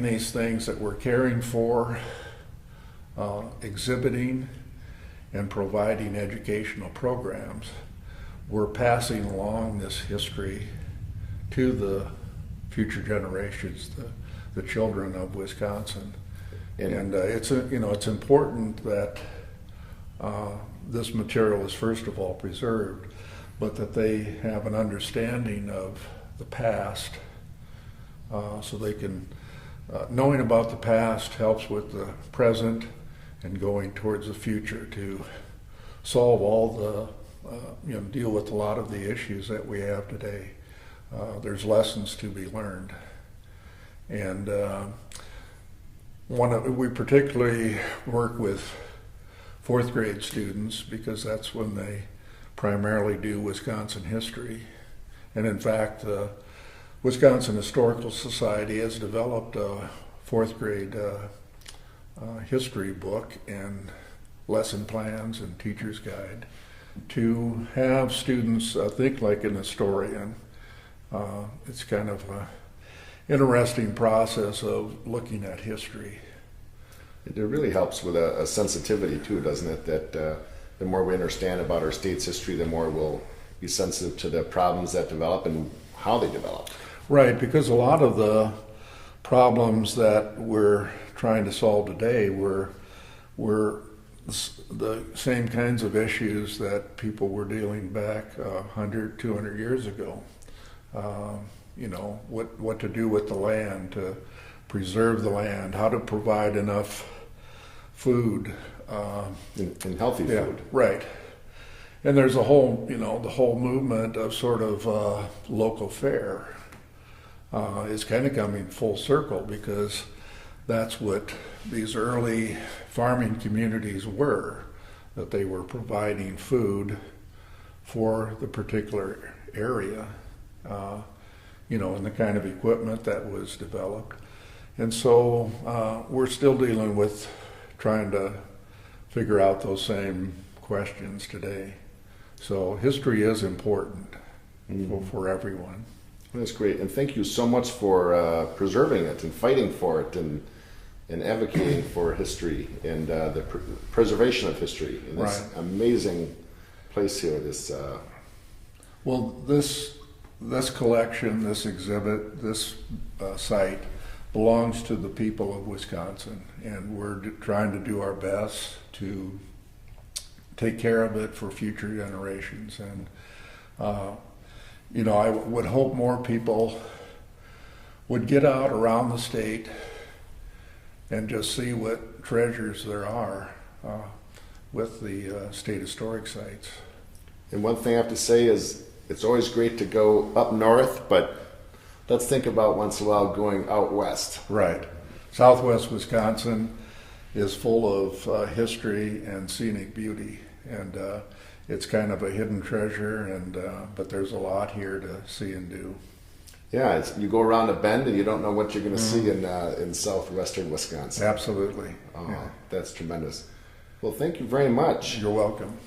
these things that we're caring for, exhibiting, and providing educational programs, we're passing along this history to the future generations, the children of Wisconsin. And it's important that this material is first of all preserved, but that they have an understanding of the past, so they can, knowing about the past helps with the present and going towards the future to solve all the, deal with a lot of the issues that we have today. There's lessons to be learned. And we particularly work with fourth grade students because that's when they primarily do Wisconsin history. And in fact, the Wisconsin Historical Society has developed a fourth grade history book and lesson plans and teacher's guide to have students think like an historian. It's kind of an interesting process of looking at history. It really helps with a sensitivity too, doesn't it? That the more we understand about our state's history, the more we'll be sensitive to the problems that develop and how they develop. Right, because a lot of the problems that we're trying to solve today were the same kinds of issues that people were dealing back 100, 200 years ago. What to do with the land, to preserve the land, how to provide enough food. And healthy food. Right. And there's the whole movement of sort of local fare is kind of coming full circle, because that's what these early farming communities were, that they were providing food for the particular area, and the kind of equipment that was developed. And so we're still dealing with trying to figure out those same questions today. So history is important for everyone. That's great, and thank you so much for preserving it and fighting for it and advocating for history and the preservation of history in this amazing place here. This collection, this exhibit, this site belongs to the people of Wisconsin, and we're trying to do our best to take care of it for future generations. And I would hope more people would get out around the state and just see what treasures there are with the state historic sites. And one thing I have to say is it's always great to go up north, but let's think about once in a while going out west. Right. Southwest Wisconsin is full of history and scenic beauty, and it's kind of a hidden treasure, but there's a lot here to see and do. Yeah, you go around a bend and you don't know what you're going to see in southwestern Wisconsin. Absolutely. Oh, yeah. That's tremendous. Well, thank you very much. You're welcome.